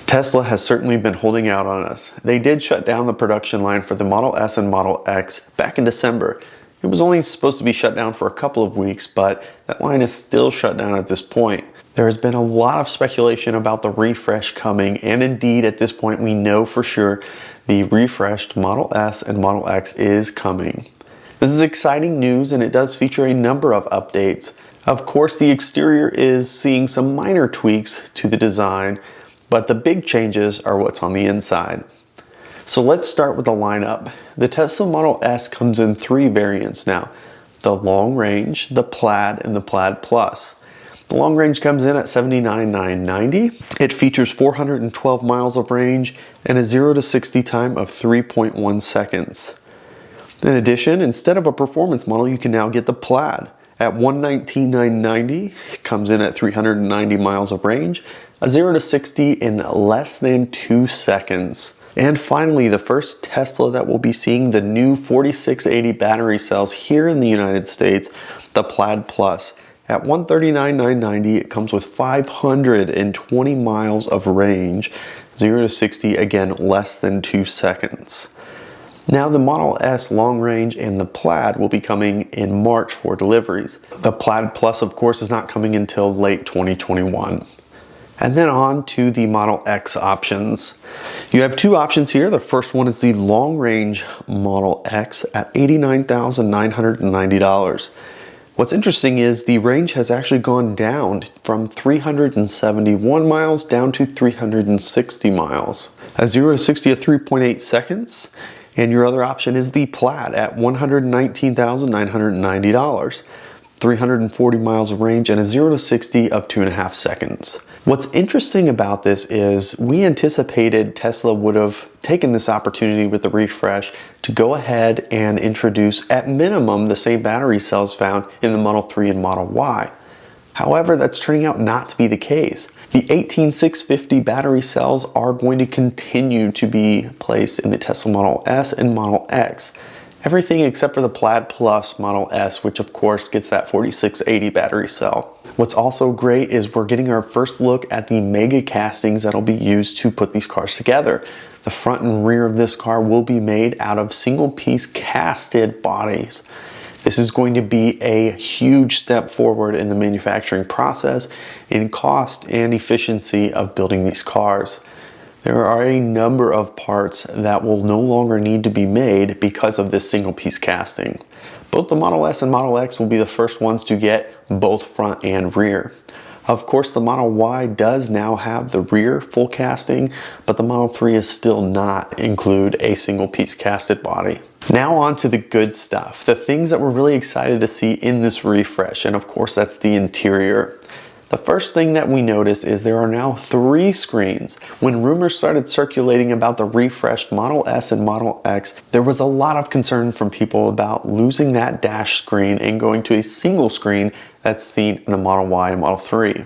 Tesla has certainly been holding out on us. They did shut down the production line for the Model S and Model X back in December. It was only supposed to be shut down for a couple of weeks, but that line is still shut down at this point. There has been a lot of speculation about the refresh coming, and indeed at this point we know for sure the refreshed Model S and Model X is coming. This is exciting news, and it does feature a number of updates. Of course, the exterior is seeing some minor tweaks to the design, but the big changes are what's on the inside. So let's start with the lineup. The Tesla Model S comes in 3 variants now: the long range, the Plaid, and the Plaid Plus. The long range comes in at $79,990. It features 412 miles of range and a 0 to 60 time of 3.1 seconds. In addition, instead of a performance model, you can now get the Plaid. At $119,990, it comes in at 390 miles of range, a 0 to 60 in less than 2 seconds. And finally, the first Tesla that will be seeing the new 4680 battery cells here in the United States, the Plaid Plus. At $139,990, it comes with 520 miles of range, 0 to 60, again, less than 2 seconds. Now the Model S long range and the Plaid will be coming in March for deliveries. The Plaid Plus, of course, is not coming until late 2021. And then on to the Model X options. You have 2 options here. The first one is the long range Model X at $89,990. What's interesting is the range has actually gone down from 371 miles down to 360 miles. A 0 to 60 at 3.8 seconds. And your other option is the Plaid at $119,990. 340 miles of range and a 0 to 60 of 2.5 seconds. What's interesting about this is we anticipated Tesla would have taken this opportunity with the refresh to go ahead and introduce at minimum the same battery cells found in the Model 3 and Model Y. However, that's turning out not to be the case. The 18650 battery cells are going to continue to be placed in the Tesla Model S and Model X. Everything except for the Plaid Plus Model S, which of course gets that 4680 battery cell. What's also great is we're getting our first look at the mega castings that'll be used to put these cars together. The front and rear of this car will be made out of single piece casted bodies. This is going to be a huge step forward in the manufacturing process, in cost and efficiency of building these cars. There are a number of parts that will no longer need to be made because of this single piece casting. Both the Model S and Model X will be the first ones to get both front and rear. Of course, the Model Y does now have the rear full casting, but the Model 3 is still not include a single piece casted body. Now on to the good stuff, the things that we're really excited to see in this refresh, and of course that's the interior. The first thing that we notice is there are now 3 screens. When rumors started circulating about the refreshed Model S and Model X, there was a lot of concern from people about losing that dash screen and going to a single screen that's seen in the Model Y and Model 3.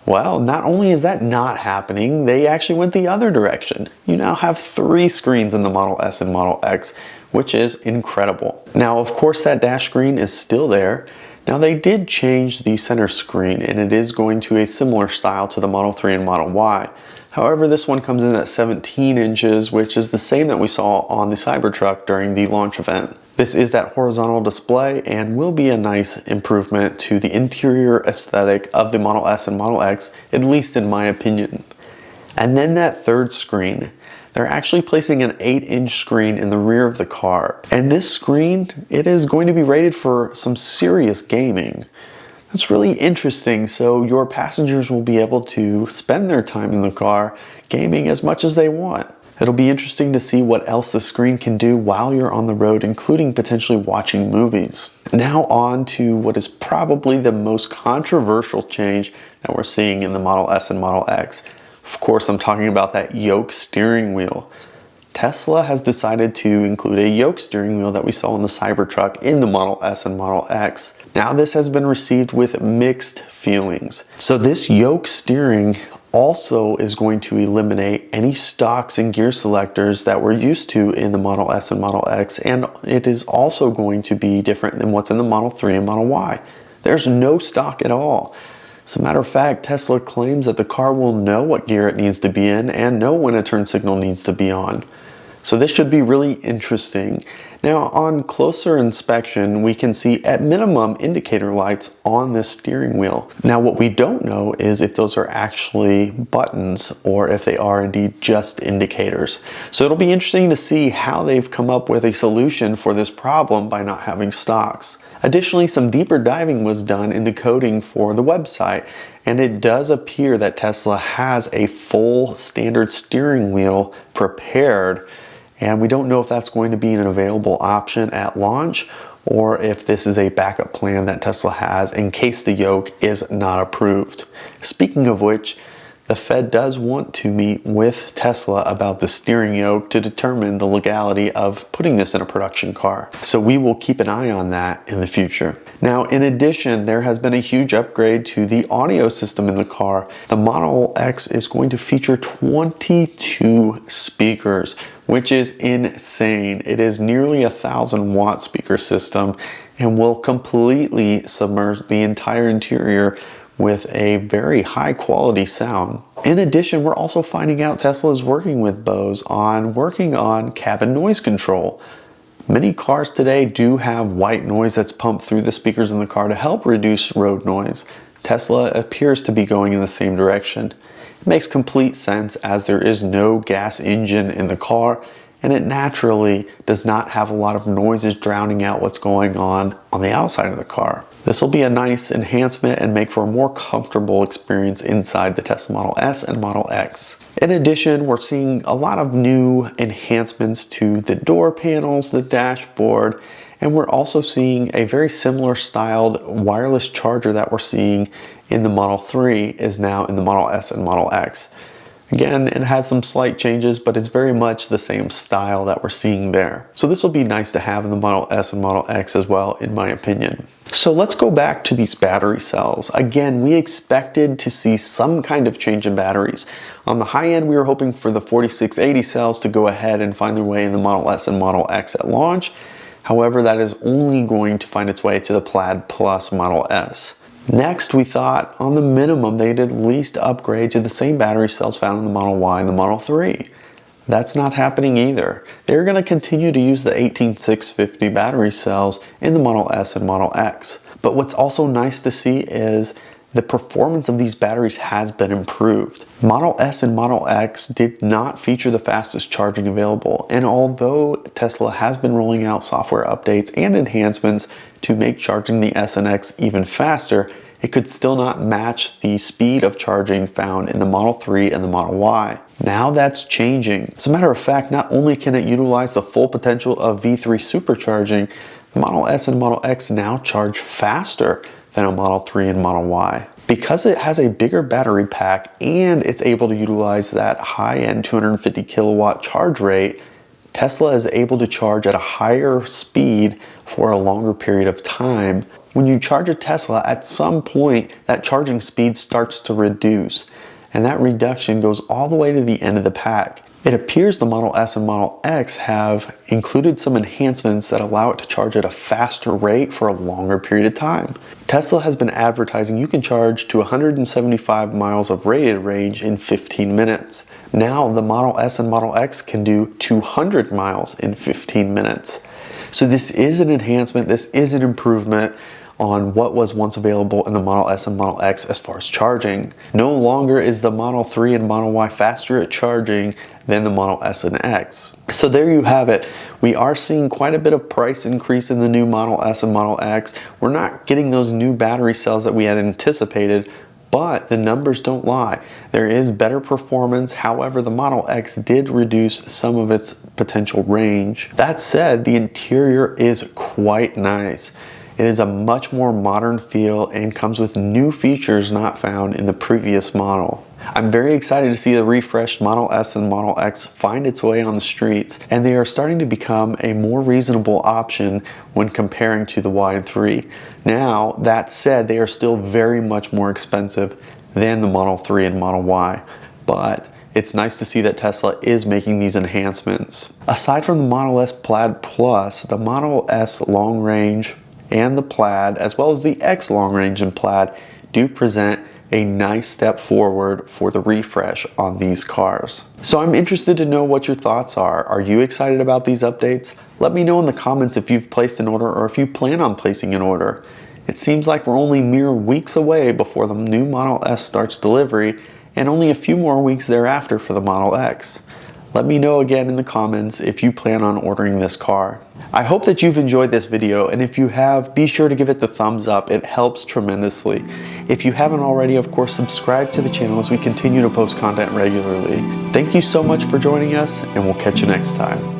Well, not only is that not happening, they actually went the other direction. You now have 3 screens in the Model S and Model X, which is incredible. Now, of course, that dash screen is still there. Now they did change the center screen and it is going to a similar style to the Model 3 and Model Y. However, this one comes in at 17 inches, which is the same that we saw on the Cybertruck during the launch event. This is that horizontal display and will be a nice improvement to the interior aesthetic of the Model S and Model X, at least in my opinion. And then that third screen. They're actually placing an 8-inch screen in the rear of the car. And this screen, it is going to be rated for some serious gaming. That's really interesting, so your passengers will be able to spend their time in the car gaming as much as they want. It'll be interesting to see what else the screen can do while you're on the road, including potentially watching movies. Now on to what is probably the most controversial change that we're seeing in the Model S and Model X. Of course, I'm talking about that yoke steering wheel. Tesla has decided to include a yoke steering wheel that we saw in the Cybertruck in the Model S and Model X. Now this has been received with mixed feelings. So this yoke steering also is going to eliminate any stocks and gear selectors that we're used to in the Model S and Model X, and it is also going to be different than what's in the Model 3 and Model Y. There's no stock at all. As a matter of fact, Tesla claims that the car will know what gear it needs to be in and know when a turn signal needs to be on. So this should be really interesting. Now, on closer inspection, we can see at minimum indicator lights on this steering wheel. Now, what we don't know is if those are actually buttons or if they are indeed just indicators. So it'll be interesting to see how they've come up with a solution for this problem by not having stocks. Additionally, some deeper diving was done in the coding for the website, and it does appear that Tesla has a full standard steering wheel prepared. And we don't know if that's going to be an available option at launch or if this is a backup plan that Tesla has in case the yoke is not approved. Speaking of which, the Fed does want to meet with Tesla about the steering yoke to determine the legality of putting this in a production car. So we will keep an eye on that in the future. Now, in addition, there has been a huge upgrade to the audio system in the car. The Model X is going to feature 22 speakers, which is insane. It is nearly a 1,000-watt speaker system and will completely submerge the entire interior with a very high quality sound. In addition, we're also finding out Tesla is working with Bose on cabin noise control. Many cars today do have white noise that's pumped through the speakers in the car to help reduce road noise. Tesla appears to be going in the same direction. It makes complete sense as there is no gas engine in the car and it naturally does not have a lot of noises drowning out what's going on the outside of the car. This will be a nice enhancement and make for a more comfortable experience inside the Tesla Model S and Model X. In addition, we're seeing a lot of new enhancements to the door panels, the dashboard, and we're also seeing a very similar styled wireless charger that we're seeing in the Model 3 is now in the Model S and Model X. Again, it has some slight changes, but it's very much the same style that we're seeing there. So this will be nice to have in the Model S and Model X as well, in my opinion. So let's go back to these battery cells. Again, we expected to see some kind of change in batteries. On the high end, we were hoping for the 4680 cells to go ahead and find their way in the Model S and Model X at launch. However, that is only going to find its way to the Plaid Plus Model S. Next, we thought on the minimum they'd at least upgrade to the same battery cells found in the Model Y and the Model 3. That's not happening either. They're going to continue to use the 18650 battery cells in the Model S and Model X. But what's also nice to see is the performance of these batteries has been improved. Model S and Model X did not feature the fastest charging available, and although Tesla has been rolling out software updates and enhancements to make charging the S and X even faster, it could still not match the speed of charging found in the Model 3 and the Model Y. Now that's changing. As a matter of fact, not only can it utilize the full potential of V3 supercharging, the Model S and Model X now charge faster than a Model 3 and Model Y. Because it has a bigger battery pack and it's able to utilize that high-end 250 kilowatt charge rate, Tesla is able to charge at a higher speed for a longer period of time. When you charge a Tesla, at some point that charging speed starts to reduce, and that reduction goes all the way to the end of the pack. It appears the Model S and Model X have included some enhancements that allow it to charge at a faster rate for a longer period of time. Tesla has been advertising you can charge to 175 miles of rated range in 15 minutes. Now the Model S and Model X can do 200 miles in 15 minutes. So this is an enhancement, this is an improvement on what was once available in the Model S and Model X as far as charging. No longer is the Model 3 and Model Y faster at charging than the Model S and X. So there you have it. We are seeing quite a bit of price increase in the new Model S and Model X. We're not getting those new battery cells that we had anticipated, but the numbers don't lie. There is better performance. However, the Model X did reduce some of its potential range. That said, the interior is quite nice. It is a much more modern feel and comes with new features not found in the previous model. I'm very excited to see the refreshed Model S and Model X find its way on the streets, and they are starting to become a more reasonable option when comparing to the Y and 3. Now, that said, they are still very much more expensive than the Model 3 and Model Y, but it's nice to see that Tesla is making these enhancements. Aside from the Model S Plaid Plus, the Model S Long Range and the Plaid, as well as the X Long Range and Plaid, do present a nice step forward for the refresh on these cars. So I'm interested to know what your thoughts are. Are you excited about these updates? Let me know in the comments if you've placed an order or if you plan on placing an order. It seems like we're only mere weeks away before the new Model S starts delivery, and only a few more weeks thereafter for the Model X. Let me know again in the comments if you plan on ordering this car. I hope that you've enjoyed this video, and if you have, be sure to give it the thumbs up. It helps tremendously. If you haven't already, of course, subscribe to the channel as we continue to post content regularly. Thank you so much for joining us, and we'll catch you next time.